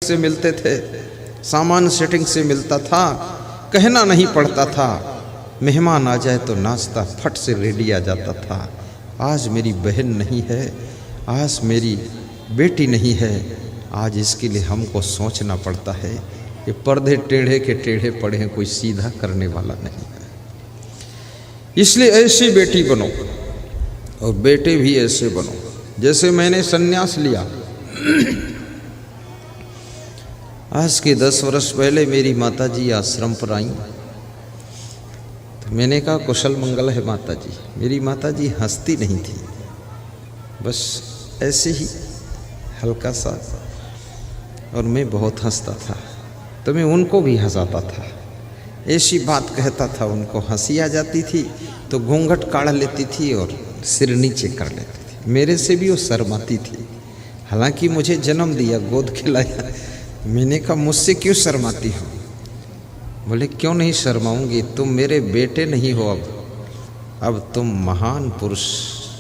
से मिलते थे, सामान सेटिंग से मिलता था, कहना नहीं पड़ता था, मेहमान आ जाए तो नाश्ता फट से रेडी आ जाता था। आज मेरी बहन नहीं है, आज मेरी बेटी नहीं है, आज इसके लिए हमको सोचना पड़ता है। ये पर्दे टेढ़े के टेढ़े पड़े हैं, कोई सीधा करने वाला नहीं है। इसलिए ऐसी बेटी बनो और बेटे भी ऐसे बनो। जैसे मैंने संन्यास लिया, आज के 10 वर्ष पहले मेरी माताजी आश्रम पर आई, तो मैंने कहा कुशल मंगल है माताजी। मेरी माताजी हंसती नहीं थी, बस ऐसे ही हल्का सा, और मैं बहुत हंसता था तो मैं उनको भी हंसाता था। ऐसी बात कहता था, उनको हंसी आ जाती थी तो घूंघट काढ़ लेती थी और सिर नीचे कर लेती थी। मेरे से भी वो शर्माती थी, हालांकि मुझे जन्म दिया, गोद खिलाया। मैंने कहा मुझसे क्यों शर्माती हो? बोले क्यों नहीं शर्माऊंगी, तुम मेरे बेटे नहीं हो, अब तुम महान पुरुष,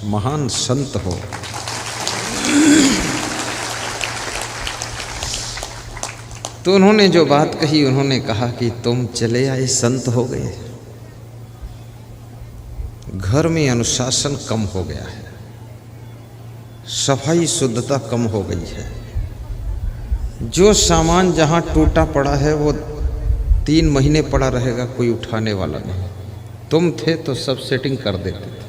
महान संत हो। तो उन्होंने जो बात कही, उन्होंने कहा कि तुम चले आए, संत हो गए। घर में अनुशासन कम हो गया है, सफाई शुद्धता कम हो गई है। जो सामान जहाँ टूटा पड़ा है वो 3 महीने पड़ा रहेगा, कोई उठाने वाला नहीं। तुम थे तो सब सेटिंग कर देते थे,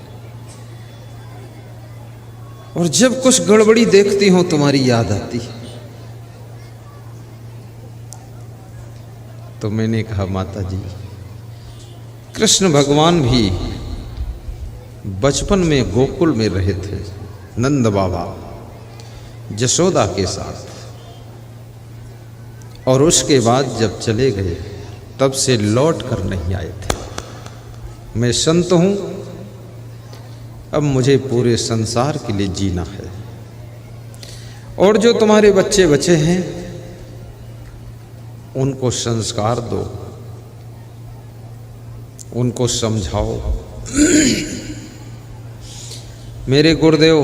और जब कुछ गड़बड़ी देखती हूँ तुम्हारी याद आती है। तो मैंने कहा माता जी, कृष्ण भगवान भी बचपन में गोकुल में रहे थे, नंद बाबा जशोदा के साथ, और उसके बाद जब चले गए तब से लौट कर नहीं आए थे। मैं संत हूँ, अब मुझे पूरे संसार के लिए जीना है। और जो तुम्हारे बच्चे बचे हैं उनको संस्कार दो, उनको समझाओ। मेरे गुरुदेव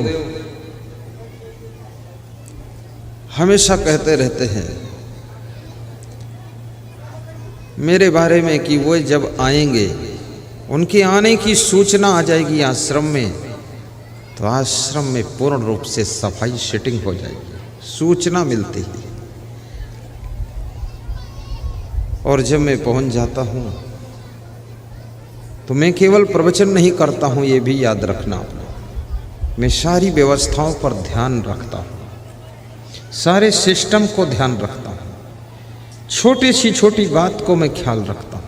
हमेशा कहते रहते हैं मेरे बारे में कि वो जब आएंगे, उनके आने की सूचना आ जाएगी आश्रम में, तो आश्रम में पूर्ण रूप से सफाई सेटिंग हो जाएगी, सूचना मिलती ही। और जब मैं पहुंच जाता हूं तो मैं केवल प्रवचन नहीं करता हूं, ये भी याद रखना, मैं सारी व्यवस्थाओं पर ध्यान रखता हूं, सारे सिस्टम को ध्यान रखता हूं, छोटी सी छोटी बात को मैं ख्याल रखता हूं,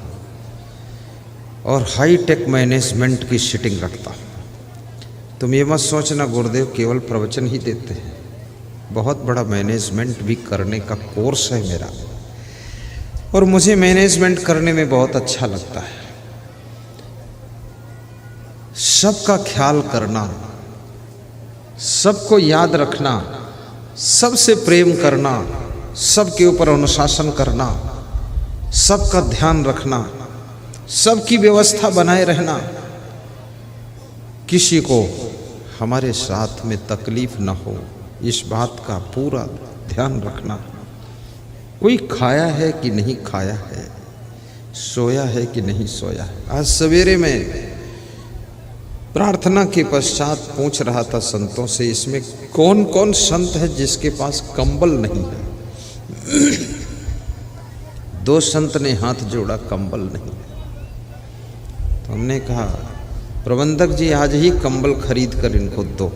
और हाई टेक मैनेजमेंट की सेटिंग रखता हूं। तुम ये मत सोचना गुरुदेव केवल प्रवचन ही देते हैं, बहुत बड़ा मैनेजमेंट भी करने का कोर्स है मेरा, और मुझे मैनेजमेंट करने में बहुत अच्छा लगता है। सबका ख्याल करना, सबको याद रखना, सबसे प्रेम करना, सबके ऊपर अनुशासन करना, सबका ध्यान रखना, सबकी व्यवस्था बनाए रहना, किसी को हमारे साथ में तकलीफ न हो, इस बात का पूरा ध्यान रखना। कोई खाया है कि नहीं खाया है, सोया है कि नहीं सोया है। आज सवेरे में प्रार्थना के पश्चात पूछ रहा था संतों से, इसमें कौन कौन संत है जिसके पास कंबल नहीं है? 2 संत ने हाथ जोड़ा, कंबल नहीं। तो हमने कहा प्रबंधक जी आज ही कंबल खरीद कर इनको दो,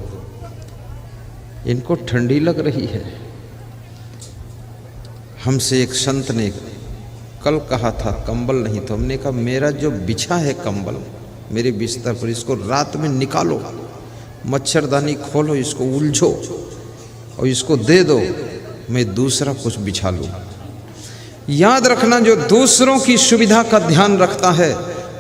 इनको ठंडी लग रही है। हमसे एक संत ने कल कहा था कंबल नहीं, तो हमने कहा मेरा जो बिछा है कंबल मेरे बिस्तर पर, इसको रात में निकालो, मच्छरदानी खोलो, इसको उलझो और इसको दे दो, मैं दूसरा कुछ बिछा लूँ। याद रखना, जो दूसरों की सुविधा का ध्यान रखता है,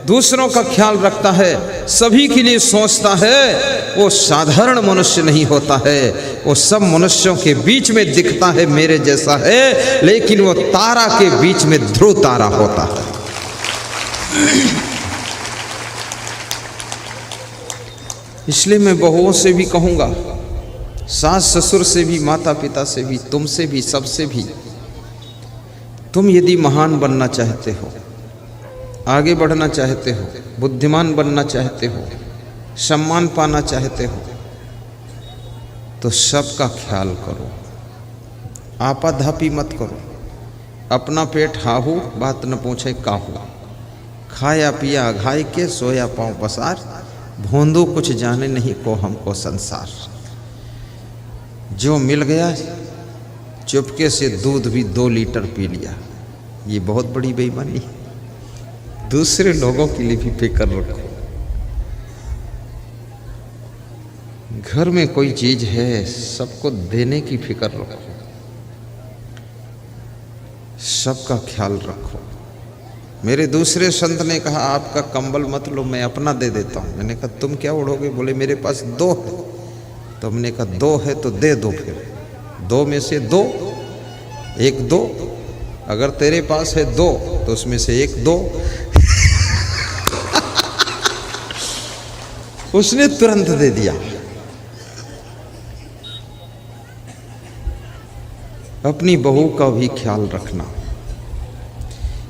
दूसरों का ख्याल रखता है, सभी के लिए सोचता है, वो साधारण मनुष्य नहीं होता है, वो सब मनुष्यों के बीच में दिखता है मेरे जैसा है, लेकिन वो तारा के बीच में ध्रुव तारा होता है। इसलिए मैं बहुओं से भी कहूँगा, सास ससुर से भी, माता पिता से भी, तुमसे भी, सबसे भी, तुम यदि महान बनना चाहते हो, आगे बढ़ना चाहते हो, बुद्धिमान बनना चाहते हो, सम्मान पाना चाहते हो, तो सबका ख्याल करो, आपाधापी मत करो। अपना पेट हाहू, बात न पूछे काहू। खाया पिया घाय के, सोया पाँव पसार, भोंदू कुछ जाने नहीं को हमको संसार। जो मिल गया चुपके से दूध भी 2 लीटर पी लिया, ये बहुत बड़ी बेईमानी। दूसरे लोगों के लिए भी फिक्र रखो। घर में कोई चीज है, सबको देने की फिक्र रखो, सबका ख्याल रखो। मेरे दूसरे संत ने कहा आपका कंबल मत लो, मैं अपना दे देता हूँ। मैंने कहा तुम क्या उड़ोगे? बोले मेरे पास 2 है। तो हमने कहा 2 है तो दे दो, फिर 2 में से 2, 1 2। अगर तेरे पास है 2 तो उसमें से 1 2। उसने तुरंत दे दिया। अपनी बहू का भी ख्याल रखना।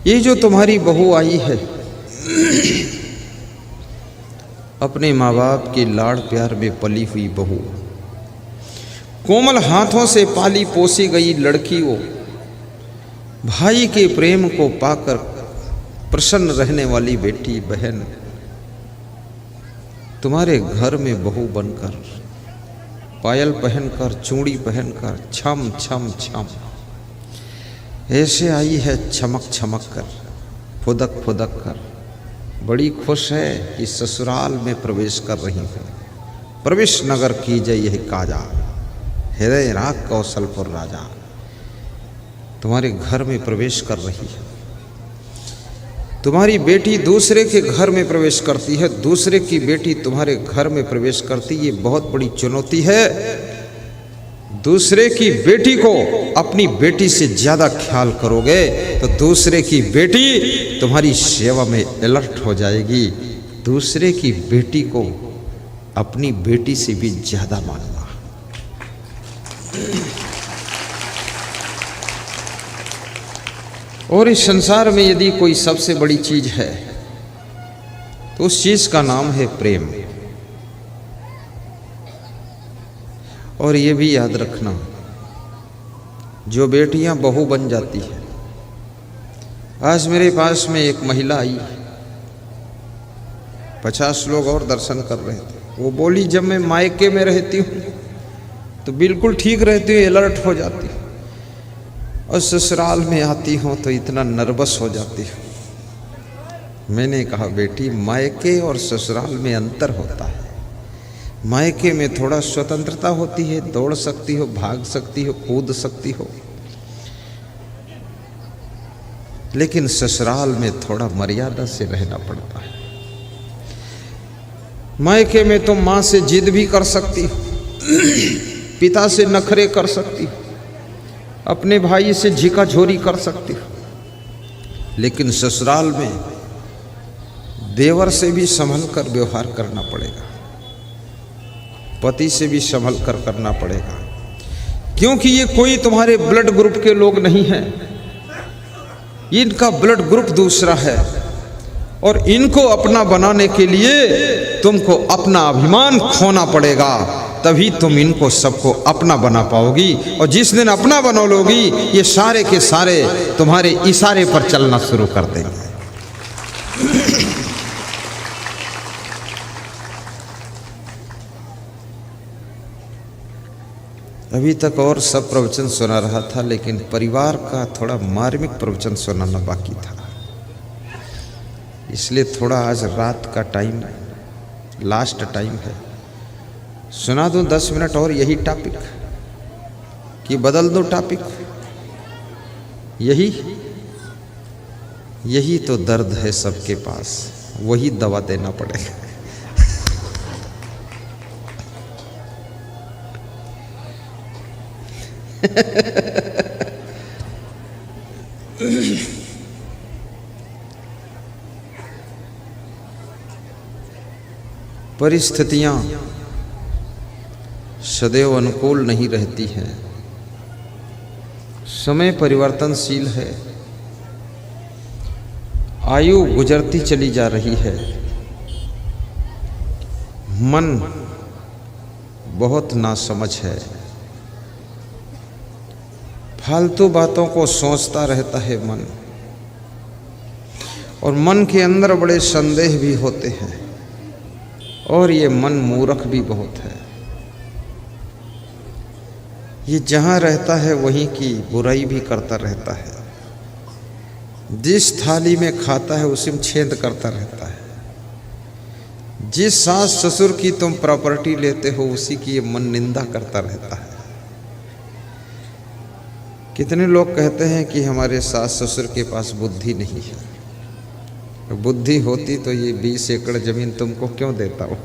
ये जो तुम्हारी बहू आई है, अपने माँ बाप के लाड़ प्यार में पली हुई बहू, कोमल हाथों से पाली पोसी गई लड़की वो, भाई के प्रेम को पाकर प्रसन्न रहने वाली बेटी बहन, तुम्हारे घर में बहू बनकर, पायल पहनकर, चूड़ी पहनकर, छम छम छम ऐसे आई है, चमक चमक कर, फुदक फुदक कर। बड़ी खुश है कि ससुराल में प्रवेश कर रही है। प्रवेश नगर कीजिए यह काजा, हृदय राग कौशलपुर राजा। तुम्हारे घर में प्रवेश कर रही है। तुम्हारी बेटी दूसरे के घर में प्रवेश करती है, दूसरे की बेटी तुम्हारे घर में प्रवेश करती, ये बहुत बड़ी चुनौती है। दूसरे की बेटी को अपनी बेटी से ज्यादा ख्याल करोगे तो दूसरे की बेटी तुम्हारी सेवा में अलर्ट हो जाएगी। दूसरे की बेटी को अपनी बेटी से भी ज्यादा मानना। और इस संसार में यदि कोई सबसे बड़ी चीज है तो उस चीज का नाम है प्रेम। और ये भी याद रखना, जो बेटियां बहू बन जाती है। आज मेरे पास में एक महिला आई, 50 लोग और दर्शन कर रहे थे। वो बोली जब मैं मायके में रहती हूँ तो बिल्कुल ठीक रहती हूँ, अलर्ट हो जाती हूँ, और ससुराल में आती हूँ तो इतना नर्वस हो जाती हूँ। मैंने कहा बेटी, मायके और ससुराल में अंतर होता है। मायके में थोड़ा स्वतंत्रता होती है, दौड़ सकती हो, भाग सकती हो, कूद सकती हो, लेकिन ससुराल में थोड़ा मर्यादा से रहना पड़ता है। मायके में तुम माँ से जिद भी कर सकती हो, पिता से नखरे कर सकती हो, अपने भाई से झिकाझोरी कर सकती हो, लेकिन ससुराल में देवर से भी संभल कर व्यवहार करना पड़ेगा, पति से भी संभल कर करना पड़ेगा, क्योंकि ये कोई तुम्हारे ब्लड ग्रुप के लोग नहीं हैं। इनका ब्लड ग्रुप दूसरा है, और इनको अपना बनाने के लिए तुमको अपना अभिमान खोना पड़ेगा, तभी तुम इनको सबको अपना बना पाओगी। और जिस दिन अपना बना लोगी, ये सारे के सारे तुम्हारे इशारे पर चलना शुरू कर देंगे। अभी तक और सब प्रवचन सुना रहा था, लेकिन परिवार का थोड़ा मार्मिक प्रवचन सुनाना बाकी था, इसलिए थोड़ा आज रात का टाइम, लास्ट टाइम है। सुना दूं 10 मिनट और यही टॉपिक, कि बदल दो टॉपिक? यही तो दर्द है सबके पास, वही दवा देना पड़ेगा। परिस्थितियां सदैव अनुकूल नहीं रहती हैं, समय परिवर्तनशील है, आयु गुजरती चली जा रही है, मन बहुत नासमझ है, फालतू बातों को सोचता रहता है मन, और मन के अंदर बड़े संदेह भी होते हैं, और ये मन मूर्ख भी बहुत है। ये जहाँ रहता है वहीं की बुराई भी करता रहता है, जिस थाली में खाता है उसी में छेद करता रहता है, जिस सास ससुर की तुम प्रॉपर्टी लेते हो उसी की ये मन निंदा करता रहता है। कितने लोग कहते हैं कि हमारे सास ससुर के पास बुद्धि नहीं है। बुद्धि होती तो ये 20 एकड़ जमीन तुमको क्यों देता हो?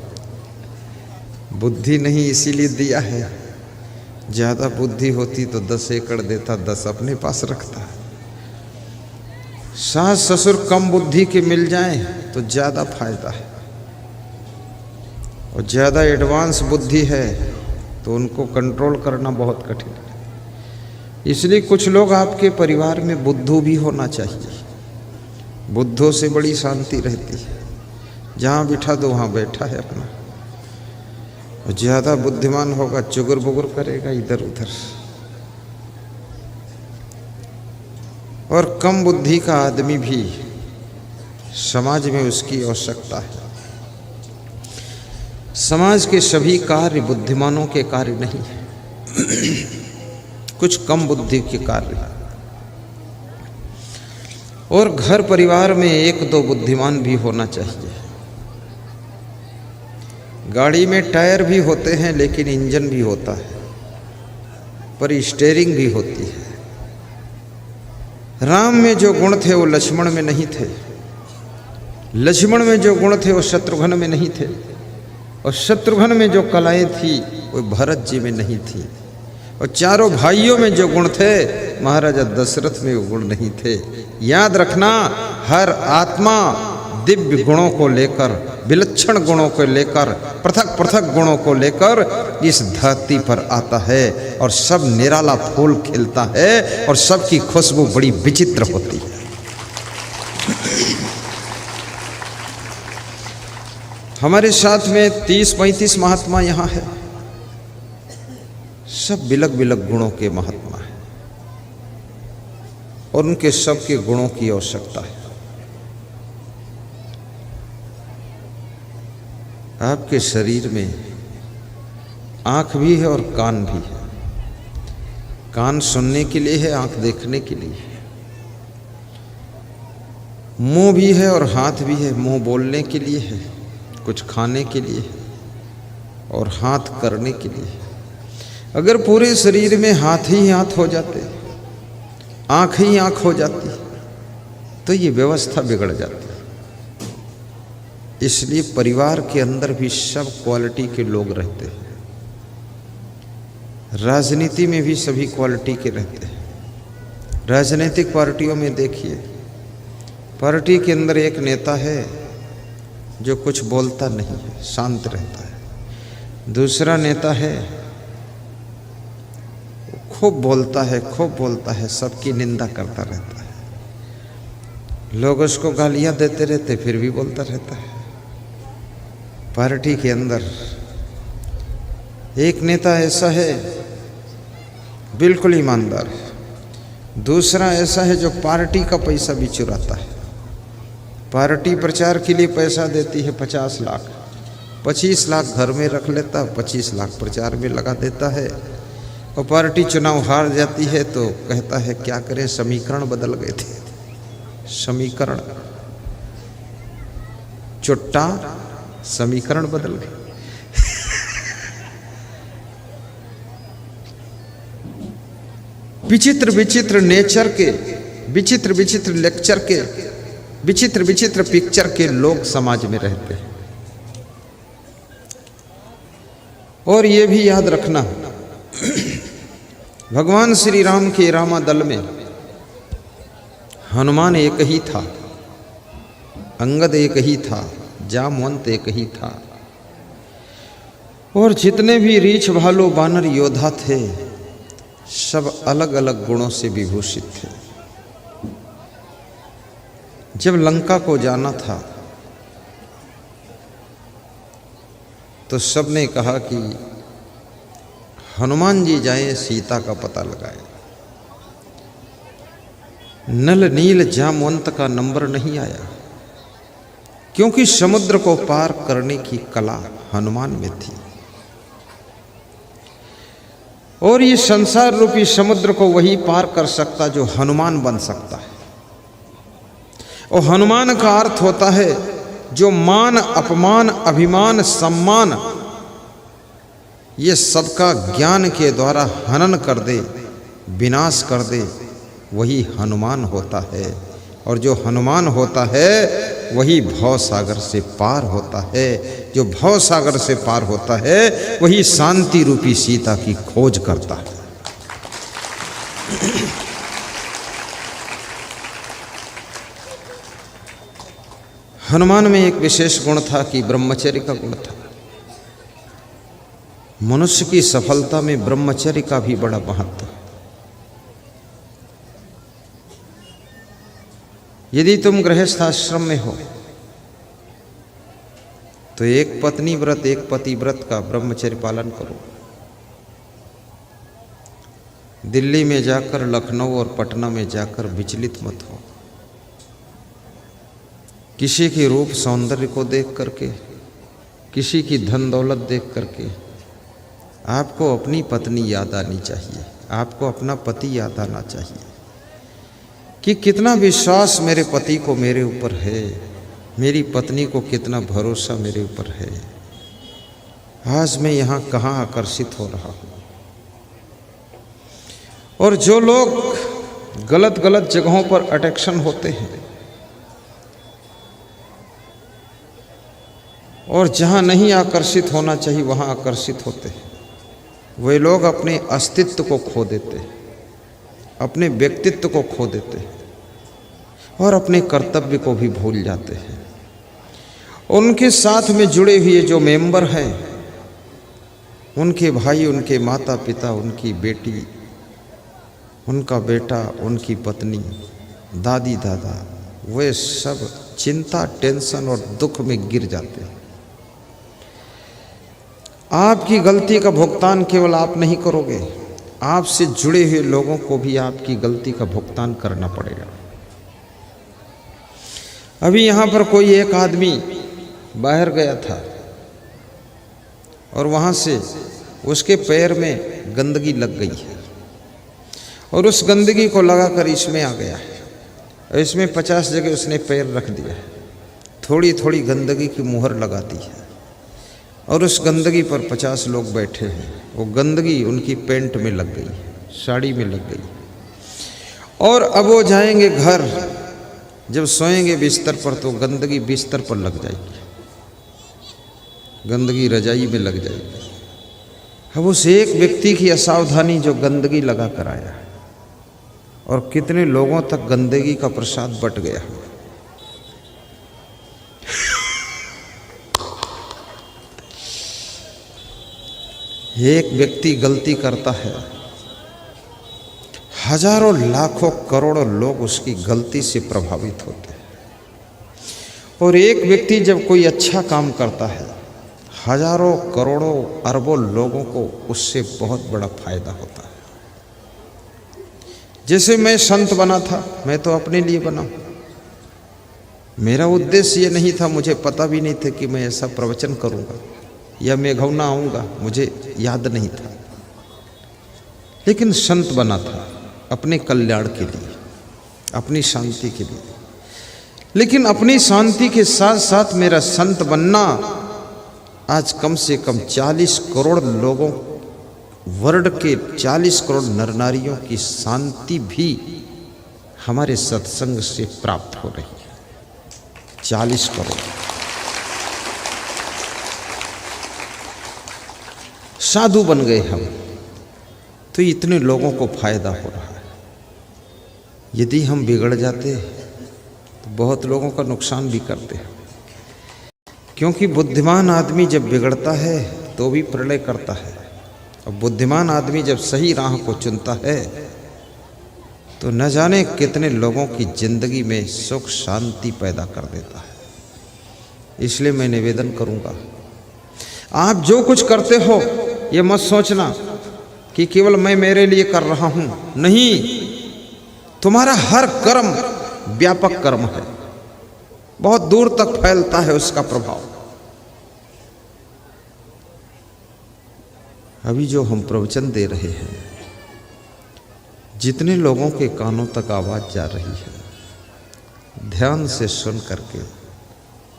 बुद्धि नहीं इसीलिए दिया है। ज़्यादा बुद्धि होती तो 10 एकड़ देता, 10 अपने पास रखता। सास ससुर कम बुद्धि के मिल जाएं तो ज़्यादा फायदा है, और ज़्यादा एडवांस बुद्धि है तो उनको कंट्रोल करना बहुत कठिन है। इसलिए कुछ लोग आपके परिवार में बुद्धू भी होना चाहिए। बुद्धों से बड़ी शांति रहती है, जहाँ बिठा दो वहाँ बैठा है अपना। और ज़्यादा बुद्धिमान होगा चुगुर बुगुर करेगा इधर उधर, और कम बुद्धि का आदमी भी समाज में उसकी आवश्यकता है। समाज के सभी कार्य बुद्धिमानों के कार्य नहीं है, कुछ कम बुद्धि के कार्य। और घर परिवार में 1-2 बुद्धिमान भी होना चाहिए। गाड़ी में टायर भी होते हैं लेकिन इंजन भी होता है, पर स्टीयरिंग भी होती है। राम में जो गुण थे वो लक्ष्मण में नहीं थे, लक्ष्मण में जो गुण थे वो शत्रुघ्न में नहीं थे, और शत्रुघ्न में जो कलाएं थी वो भरत जी में नहीं थी, और चारों भाइयों में जो गुण थे महाराजा दशरथ में वो गुण नहीं थे। याद रखना, हर आत्मा दिव्य गुणों को लेकर, विलक्षण गुणों को लेकर, पृथक पृथक गुणों को लेकर इस धरती पर आता है, और सब निराला फूल खिलता है, और सबकी खुशबू बड़ी विचित्र होती है। हमारे साथ में 30-35 महात्मा यहाँ है, सब बिलक बिलक गुणों के महात्मा हैं, और उनके सबके गुणों की आवश्यकता है। आपके शरीर में आँख भी है और कान भी है। कान सुनने के लिए है, आँख देखने के लिए है। मुंह भी है और हाथ भी है। मुंह बोलने के लिए है, कुछ खाने के लिए है, और हाथ करने के लिए है। अगर पूरे शरीर में हाथ ही हाथ हो जाते, आँख ही आँख हो जाती, तो ये व्यवस्था बिगड़ जाती। इसलिए परिवार के अंदर भी सब क्वालिटी के लोग रहते हैं, राजनीति में भी सभी क्वालिटी के रहते हैं। राजनीतिक पार्टियों में देखिए, पार्टी के अंदर एक नेता है जो कुछ बोलता नहीं है, शांत रहता है। दूसरा नेता है, खूब बोलता है, सबकी निंदा करता रहता है। लोग उसको गालियां देते रहते फिर भी बोलता रहता है। पार्टी के अंदर एक नेता ऐसा है बिल्कुल ईमानदार है, दूसरा ऐसा है जो पार्टी का पैसा भी चुराता है। पार्टी प्रचार के लिए पैसा देती है 50 लाख, 25 लाख घर में रख लेता, 25 लाख प्रचार में लगा देता है। और पार्टी चुनाव हार जाती है तो कहता है क्या करें, समीकरण बदल गए थे। समीकरण, चुट्टा, समीकरण बदल गए। विचित्र विचित्र नेचर के, विचित्र विचित्र लेक्चर के, विचित्र विचित्र पिक्चर के लोग समाज में रहते हैं। और ये भी याद रखना, भगवान श्री राम के रामा दल में हनुमान एक ही था, अंगद एक ही था, जामवंत एक ही था, और जितने भी रीछ भालू बानर योद्धा थे सब अलग अलग गुणों से विभूषित थे। जब लंका को जाना था तो सबने कहा कि हनुमान जी जाएं, सीता का पता लगाएं। नल नील जामवंत का नंबर नहीं आया, क्योंकि समुद्र को पार करने की कला हनुमान में थी। और ये संसार रूपी समुद्र को वही पार कर सकता जो हनुमान बन सकता है। और हनुमान का अर्थ होता है जो मान, अपमान, अभिमान, सम्मान ये सबका ज्ञान के द्वारा हनन कर दे, विनाश कर दे, वही हनुमान होता है। और जो हनुमान होता है वही भव सागर से पार होता है। जो भव सागर से पार होता है वही शांति रूपी सीता की खोज करता है। हनुमान में एक विशेष गुण था कि ब्रह्मचर्य का गुण था। मनुष्य की सफलता में ब्रह्मचर्य का भी बड़ा महत्व है। यदि तुम गृहस्थ आश्रम में हो तो एक पत्नी व्रत, एक पति व्रत का ब्रह्मचर्य पालन करो। दिल्ली में जाकर, लखनऊ और पटना में जाकर विचलित मत हो। किसी के रूप सौंदर्य को देख करके, किसी की धन दौलत देख करके आपको अपनी पत्नी याद आनी चाहिए, आपको अपना पति याद आना चाहिए कि कितना विश्वास मेरे पति को मेरे ऊपर है, मेरी पत्नी को कितना भरोसा मेरे ऊपर है। आज मैं यहाँ कहाँ आकर्षित हो रहा हूँ। और जो लोग गलत गलत जगहों पर अट्रैक्शन होते हैं और जहाँ नहीं आकर्षित होना चाहिए वहाँ आकर्षित होते हैं, वे लोग अपने अस्तित्व को खो देते हैं, अपने व्यक्तित्व को खो देते हैं और अपने कर्तव्य को भी भूल जाते हैं। उनके साथ में जुड़े हुए जो मेंबर हैं, उनके भाई, उनके माता पिता, उनकी बेटी, उनका बेटा, उनकी पत्नी, दादी दादा, वे सब चिंता, टेंशन और दुख में गिर जाते हैं। आपकी गलती का भुगतान केवल आप नहीं करोगे, आपसे जुड़े हुए लोगों को भी आपकी गलती का भुगतान करना पड़ेगा। अभी यहाँ पर कोई एक आदमी बाहर गया था और वहाँ से उसके पैर में गंदगी लग गई है और उस गंदगी को लगाकर इसमें आ गया है और इसमें 50 जगह उसने पैर रख दिया है। थोड़ी थोड़ी गंदगी की मुहर लगा दी है और उस गंदगी पर 50 लोग बैठे हैं। वो गंदगी उनकी पैंट में लग गई, साड़ी में लग गई और अब वो जाएंगे घर, जब सोएंगे बिस्तर पर तो गंदगी बिस्तर पर लग जाएगी, गंदगी रजाई में लग जाएगी। अब उस एक व्यक्ति की असावधानी जो गंदगी लगा कर आया और कितने लोगों तक गंदगी का प्रसाद बट गया। एक व्यक्ति गलती करता है, हजारों लाखों करोड़ों लोग उसकी गलती से प्रभावित होते हैं। और एक व्यक्ति जब कोई अच्छा काम करता है, हजारों करोड़ों अरबों लोगों को उससे बहुत बड़ा फायदा होता है। जैसे मैं संत बना था, मैं तो अपने लिए बना, मेरा उद्देश्य ये नहीं था, मुझे पता भी नहीं था कि मैं ऐसा प्रवचन करूंगा या मेघौना आऊँगा, मुझे याद नहीं था। लेकिन संत बना था अपने कल्याण के लिए, अपनी शांति के लिए। लेकिन अपनी शांति के साथ साथ मेरा संत बनना आज कम से कम 40 करोड़ लोगों, वर्ल्ड के 40 करोड़ नर नारियों की शांति भी हमारे सत्संग से प्राप्त हो रही है। 40 करोड़ साधु बन गए हम, तो इतने लोगों को फायदा हो रहा है। यदि हम बिगड़ जाते तो बहुत लोगों का नुकसान भी करते हैं, क्योंकि बुद्धिमान आदमी जब बिगड़ता है तो भी प्रलय करता है और बुद्धिमान आदमी जब सही राह को चुनता है तो न जाने कितने लोगों की जिंदगी में सुख शांति पैदा कर देता है। इसलिए मैं निवेदन करूंगा, आप जो कुछ करते हो ये मत सोचना कि केवल मैं मेरे लिए कर रहा हूं। नहीं, तुम्हारा हर कर्म व्यापक कर्म है, बहुत दूर तक फैलता है उसका प्रभाव। अभी जो हम प्रवचन दे रहे हैं, जितने लोगों के कानों तक आवाज जा रही है, ध्यान से सुन करके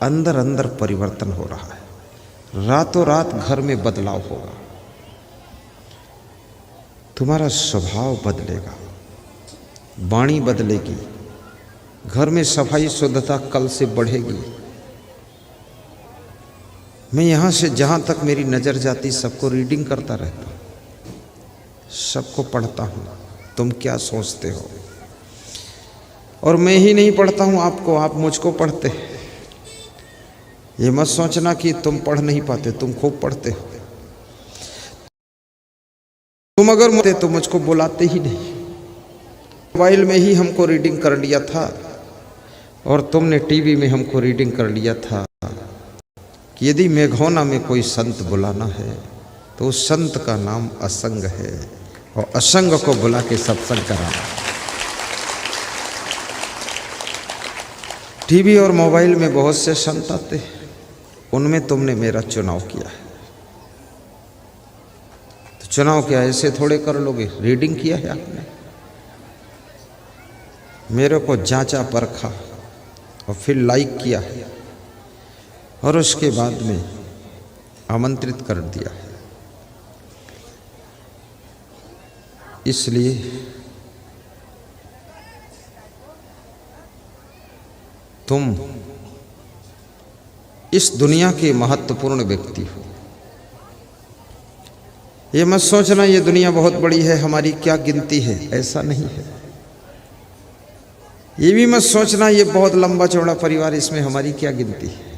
अंदर अंदर परिवर्तन हो रहा है। रातों रात घर में बदलाव होगा, तुम्हारा स्वभाव बदलेगा, वाणी बदलेगी, घर में सफाई शुद्धता कल से बढ़ेगी। मैं यहाँ से जहाँ तक मेरी नज़र जाती सबको रीडिंग करता रहता हूँ, सबको पढ़ता हूँ, तुम क्या सोचते हो। और मैं ही नहीं पढ़ता हूँ आपको, आप मुझको पढ़ते हैं। ये मत सोचना कि तुम पढ़ नहीं पाते, तुम खूब पढ़ते हो। तुम अगर मुझे तो मुझको बुलाते ही नहीं। मोबाइल में ही हमको रीडिंग कर लिया था और तुमने टीवी में हमको रीडिंग कर लिया था कि यदि मेघौना में कोई संत बुलाना है तो उस संत का नाम असंग है और असंग को बुला के सत्संग कराना। टीवी और मोबाइल में बहुत से संत आते हैं, उनमें तुमने मेरा चुनाव किया है। तो चुनाव क्या ऐसे थोड़े कर लोगे, रीडिंग किया है आपने, मेरे को जांचा परखा और फिर लाइक किया है और उसके बाद में आमंत्रित कर दिया है। इसलिए तुम इस दुनिया के महत्वपूर्ण व्यक्ति हो। ये मत सोचना ये दुनिया बहुत बड़ी है, हमारी क्या गिनती है, ऐसा नहीं है। ये भी मत सोचना ये बहुत लंबा चौड़ा परिवार, इसमें हमारी क्या गिनती है।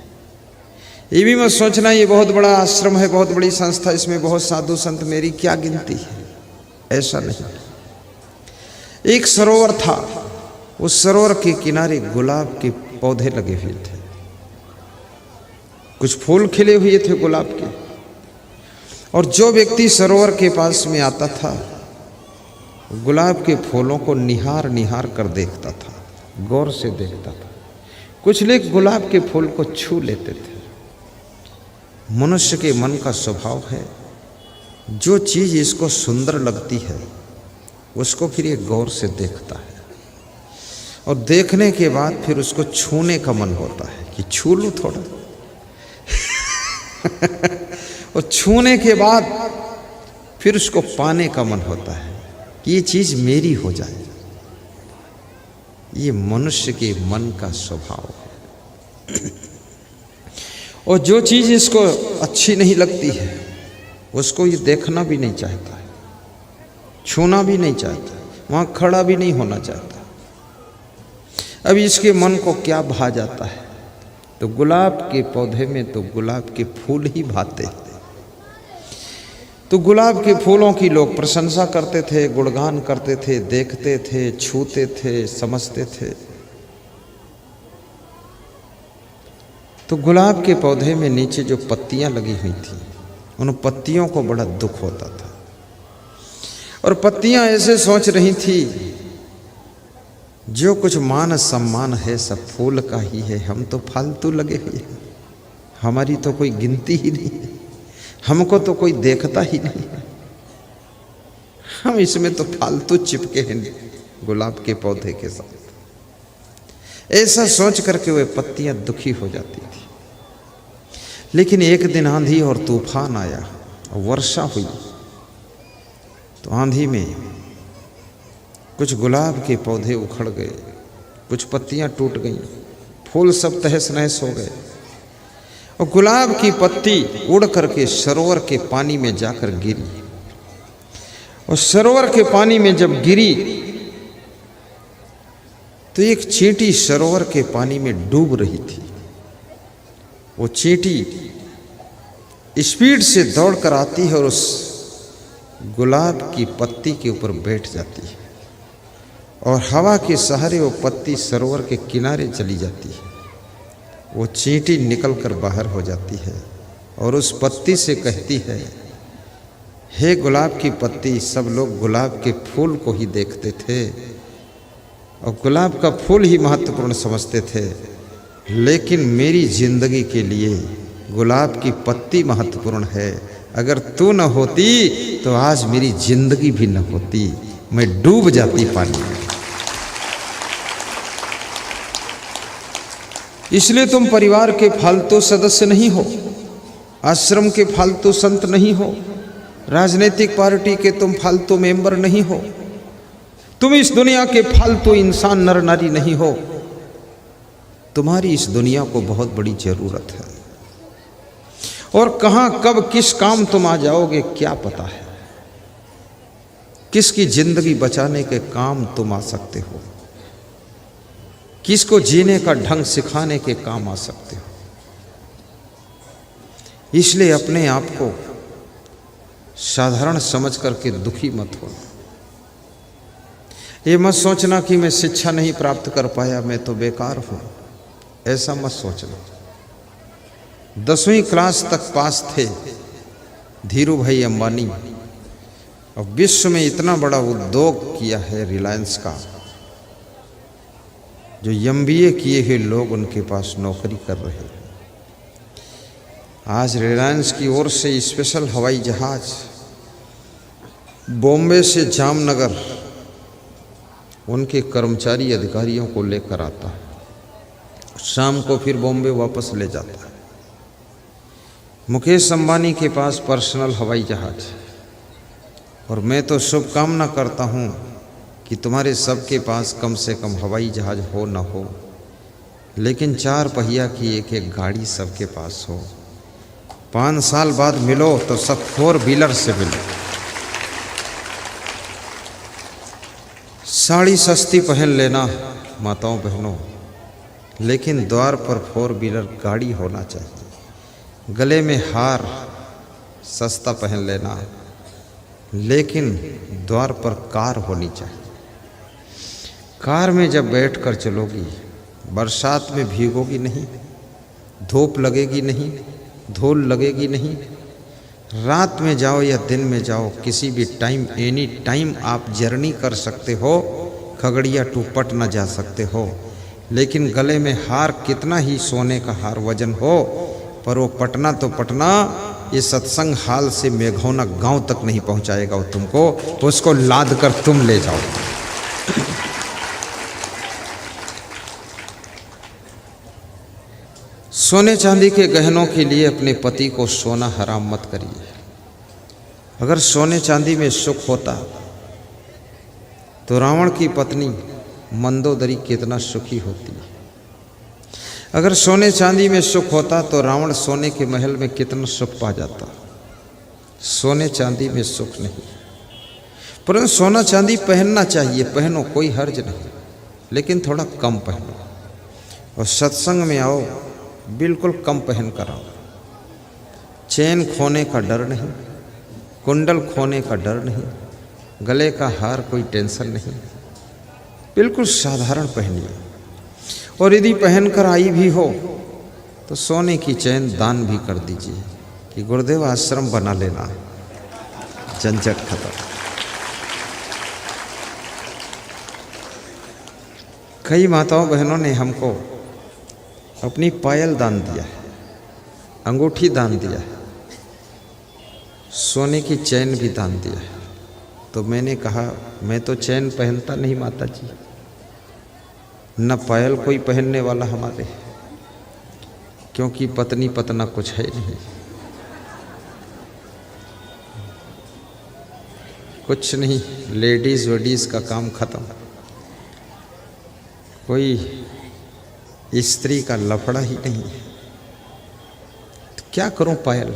ये भी मत सोचना ये बहुत बड़ा आश्रम है, बहुत बड़ी संस्था, इसमें बहुत साधु संत, मेरी क्या गिनती है, ऐसा नहीं। एक सरोवर था, उस सरोवर के किनारे गुलाब के पौधे लगे हुए थे, कुछ फूल खिले हुए थे गुलाब के। और जो व्यक्ति सरोवर के पास में आता था गुलाब के फूलों को निहार निहार कर देखता था, गौर से देखता था। कुछ लोग गुलाब के फूल को छू लेते थे। मनुष्य के मन का स्वभाव है, जो चीज़ इसको सुंदर लगती है उसको फिर ये गौर से देखता है और देखने के बाद फिर उसको छूने का मन होता है कि छू लूँ थोड़ा और छूने के बाद फिर उसको पाने का मन होता है कि ये चीज़ मेरी हो जाए। ये मनुष्य के मन का स्वभाव है। और जो चीज़ इसको अच्छी नहीं लगती है उसको ये देखना भी नहीं चाहता है, छूना भी नहीं चाहता, वहाँ खड़ा भी नहीं होना चाहता। अब इसके मन को क्या भा जाता है, तो गुलाब के पौधे में तो गुलाब के फूल ही भाते। तो गुलाब के फूलों की लोग प्रशंसा करते थे, गुणगान करते थे, देखते थे, छूते थे, समझते थे। तो गुलाब के पौधे में नीचे जो पत्तियां लगी हुई थी, उन पत्तियों को बड़ा दुख होता था और पत्तियां ऐसे सोच रही थी जो कुछ मान सम्मान है सब फूल का ही है, हम तो फालतू लगे हुए हैं, हमारी तो कोई गिनती ही नहीं है, हमको तो कोई देखता ही नहीं है, हम इसमें तो फालतू चिपके हैं गुलाब के पौधे के साथ। ऐसा सोच करके वे पत्तियां दुखी हो जाती थी। लेकिन एक दिन आंधी और तूफान आया, वर्षा हुई, तो आंधी में कुछ गुलाब के पौधे उखड़ गए, कुछ पत्तियां टूट गईं, फूल सब तहस नहस हो गए और गुलाब की पत्ती उड़ करके सरोवर के पानी में जाकर गिरी। और सरोवर के पानी में जब गिरी तो एक चींटी सरोवर के पानी में डूब रही थी। वो चींटी स्पीड से दौड़ कर आती है और उस गुलाब की पत्ती के ऊपर बैठ जाती है और हवा के सहारे वो पत्ती सरोवर के किनारे चली जाती है। वो चींटी निकल कर बाहर हो जाती है और उस पत्ती से कहती है, हे गुलाब की पत्ती। सब लोग गुलाब के फूल को ही देखते थे और गुलाब का फूल ही महत्वपूर्ण समझते थे, लेकिन मेरी जिंदगी के लिए गुलाब की पत्ती महत्वपूर्ण है। अगर तू न होती तो आज मेरी जिंदगी भी न होती, मैं डूब जाती पानी में। इसलिए तुम परिवार के फालतू सदस्य नहीं हो, आश्रम के फालतू संत नहीं हो, राजनीतिक पार्टी के तुम फालतू मेंबर नहीं हो, तुम इस दुनिया के फालतू इंसान नर नारी नहीं हो। तुम्हारी इस दुनिया को बहुत बड़ी जरूरत है और कहां कब किस काम तुम आ जाओगे क्या पता है। किसकी जिंदगी बचाने के काम तुम आ सकते हो, किसको जीने का ढंग सिखाने के काम आ सकते हो। इसलिए अपने आप को साधारण समझ करके दुखी मत हो। ये मत सोचना कि मैं शिक्षा नहीं प्राप्त कर पाया, मैं तो बेकार हूं, ऐसा मत सोचना। 10वीं क्लास तक पास थे धीरू भाई अंबानी और विश्व में इतना बड़ा उद्योग किया है रिलायंस का, जो MBA किए हुए लोग उनके पास नौकरी कर रहे हैं। आज रिलायंस की ओर से स्पेशल हवाई जहाज बॉम्बे से जामनगर उनके कर्मचारी अधिकारियों को लेकर आता है, शाम को फिर बॉम्बे वापस ले जाता है। मुकेश अंबानी के पास पर्सनल हवाई जहाज है और मैं तो शुभकामना करता हूँ कि तुम्हारे सबके पास कम से कम हवाई जहाज हो न हो, लेकिन 4 पहिया की एक एक गाड़ी सबके पास हो। 5 साल बाद मिलो तो सब 4 व्हीलर से मिलो। साड़ी सस्ती पहन लेना माताओं बहनों, लेकिन द्वार पर 4 व्हीलर गाड़ी होना चाहिए। गले में हार सस्ता पहन लेना, लेकिन द्वार पर कार होनी चाहिए। कार में जब बैठ कर चलोगी, बरसात में भीगोगी नहीं, धूप लगेगी नहीं, धूल लगेगी नहीं। रात में जाओ या दिन में जाओ, किसी भी टाइम एनी टाइम आप जर्नी कर सकते हो। खगड़िया टू पटना जा सकते हो, लेकिन गले में हार कितना ही सोने का हार वजन हो, पर वो पटना तो पटना, ये सत्संग हाल से मेघौना गांव तक नहीं पहुंचाएगा वो तुमको, उसको लाद कर तुम ले जाओ। सोने चांदी के गहनों के लिए अपने पति को सोना हराम मत करिए। अगर सोने चांदी में सुख होता तो रावण की पत्नी मंदोदरी कितना सुखी होती। अगर सोने चांदी में सुख होता तो रावण सोने के महल में कितना सुख पा जाता। सोने चांदी में सुख नहीं, परंतु सोना चांदी पहनना चाहिए, पहनो, कोई हर्ज नहीं, लेकिन थोड़ा कम पहनो। और सत्संग में आओ, बिल्कुल कम पहन कर आओ। चैन खोने का डर नहीं, कुंडल खोने का डर नहीं, गले का हार कोई टेंशन नहीं, बिल्कुल साधारण पहनिए। और यदि पहन कर आई भी हो तो सोने की चैन दान भी कर दीजिए कि गुरुदेव आश्रम बना लेना, झंझट खत्म। कई माताओं बहनों ने हमको अपनी पायल दान दिया है, अंगूठी दान दिया है, सोने की चैन भी दान दिया है। तो मैंने कहा मैं तो चैन पहनता नहीं माता जी, न पायल कोई पहनने वाला हमारे, क्योंकि पत्नी पतना कुछ है नहीं, कुछ नहीं, लेडीज वेडीज का काम खत्म। कोई स्त्री का लफड़ा ही नहीं। तो क्या करूं पायल,